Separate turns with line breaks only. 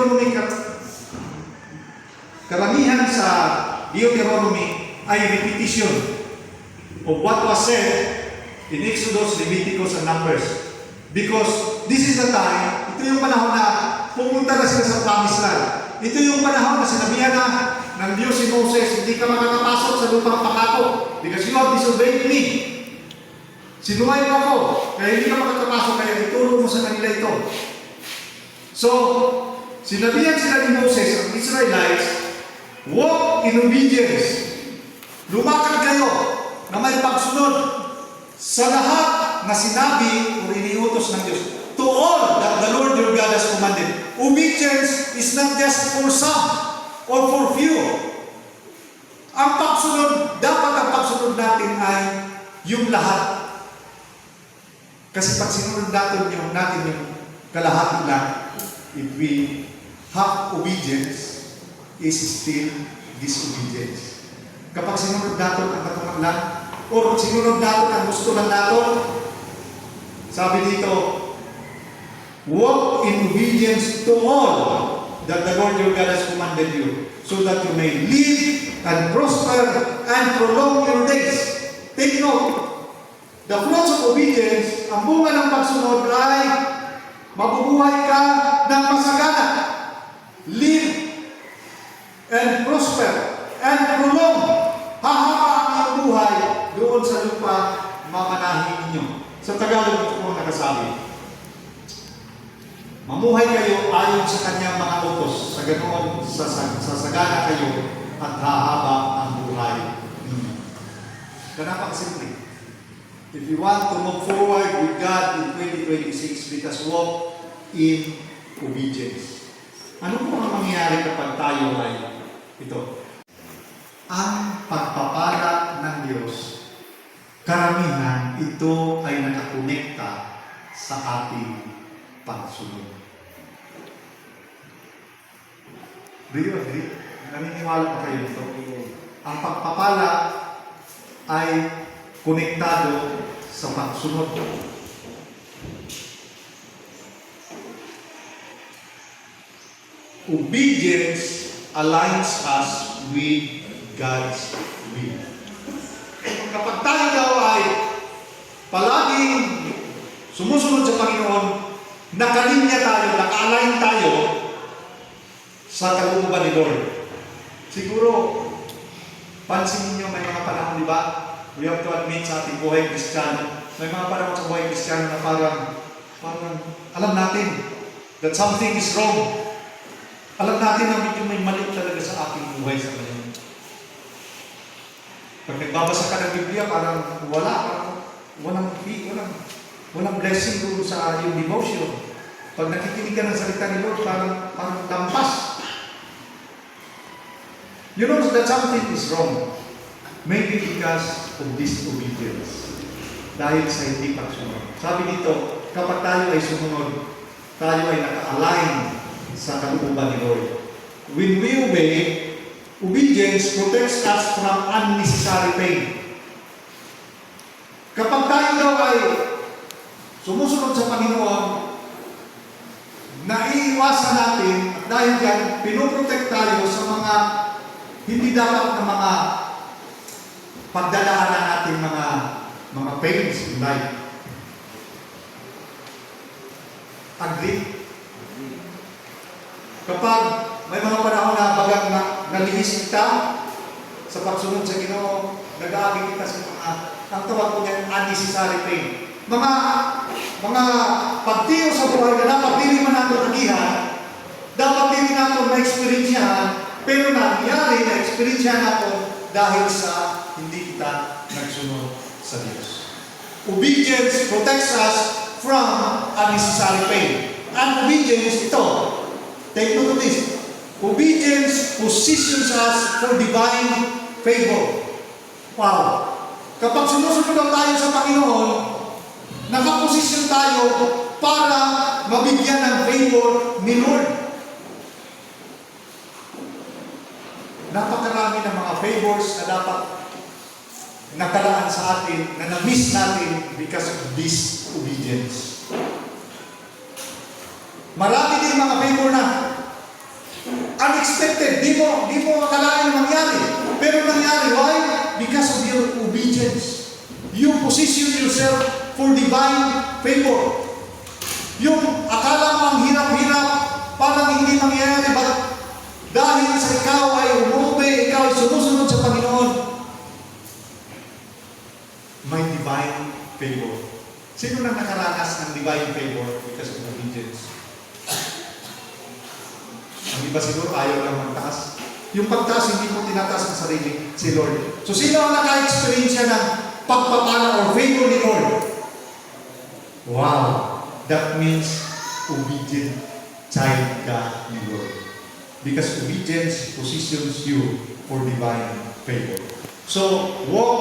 Deuteronomy, karamihan sa Deuteronomy ay repetition of what was said in Exodus, Leviticus, and Numbers. Because this is the time, ito yung panahon na pumunta na sila sa Promised Land. Ito yung panahon na sinabihan na ng Diyos si Moses, hindi ka makakapasok sa lupang pangako because you have disobeyed me. Sinuway mo ako, kaya hindi ka makakapasok, kaya ituro mo sa kanila ito. So, sinabihan sila ni Moses, ang Israelites, walk in obedience. Lumakad kayo na may pagsunod sa lahat na sinabi o iniutos ng Diyos. To all that the Lord your God has commanded. Obedience is not just for some or for few. Ang pagsunod, dapat ang pagsunod natin ay yung lahat. Kasi pag sinunod natin yung kalahati lang, if we have obedience, is still disobedience. Kapag sinunod natin ang katumak lang, o sinunod natin ang gusto lang natin, sabi dito, walk in obedience to all that the Lord your God has commanded you, so that you may live and prosper and prolong your days. Take note, the fruits of obedience, ang bunga ng pagsunod ay mabubuhay ka ng masagana. Live and prosper and prolong. Hahaba ang iyong buhay doon sa lupa mamanahin ninyo. Sa Tagalog ito po nakasabi, mamuhay kayo ayon sa kanyang mga utos, sa ganoon sasagana kayo at hahaba ang buhay ninyo. Napakasimple. If you want to move forward with God in 2026, let us walk in obedience. Ano po ang mangyayari kapag tayo ay ito? Ang pagpapala ng Diyos, karamihan ito ay nakakonekta sa ating pagsunod. Do you agree? Naniniwala pa kayo nito? Ang pagpapala ay konektado sa pagsunod. Obedience aligns us with God's will. Kapag tayo daw ay palaging sumusunod sa Panginoon, nakalinya tayo, naka-align tayo sa kalooban ni Lord. Siguro, pansin niyo may mga panahon, di ba? We have to admit sa ating buhay Kristiyano, may mga panahon sa buhay Kristiyano na parang alam natin that something is wrong. Alam natin na medyo may mali talaga sa ating buhay sa Panginoon. Pag nagbabasa ka ng Biblia, parang walang blessing doon sa iyong devotion. Pag nakikinig ka ng salita ni Lord, parang lampas. You know that something is wrong. Maybe because of disobedience. Dahil sa hindi pagsunod. Sabi dito, kapag tayo ay sumunod, tayo ay naka-align sa kalooban ni Lord. When we obey, obedience protects us from unnecessary pain. Kapag tayo daw ay sumusunod sa Panginoon, naiiwasan natin at dahil dyan, pinoprotect tayo sa mga hindi dapat na mga pagdadaanan natin mga pains in life. Agree? Kapag may mga panahon na bagang nalihis kita sa pagsunod sa Ginoo, nag-aagin kita sa ang tawag ko niyan, unnecessary pain. Mga pagtiyo sa buhay na dapat hindi man natin nagihan, dapat hindi natin ma-experiencehan, pero nangyari na experiencehan natin dahil sa hindi kita nagsunod sa Diyos. Obedience protects us from unnecessary pain. And obedience, ito, take note of this. Obedience positions us for divine favor. Wow! Kapag sumusunod tayo sa Panginoon, nakaposisyon tayo para mabigyan ng favor ni Lord. Napakarami ng mga favors na dapat nakalaan sa atin, na na-miss natin because of disobedience. Marami din mga favor na unexpected. Di mo akalain na mangyari. Pero nangyari. Why? Because of your obedience. You position yourself for divine favor. Yung akala mo ang hirap-hirap, parang hindi mangyayari, but dahil sa ikaw ay umube, ikaw ay sumusunod sa Panginoon, may divine favor. Sino nang nakaranas ng divine favor because of obedience? Ang iba siguro ayaw lang magtaas. Yung pagtaas, hindi mo tinataas ang sarili, si Lord. So sino ang naka-experience ng pagpapala or favor ni Lord? Wow! That means obedient child ka ni Lord. Because obedience positions you for divine favor. So, walk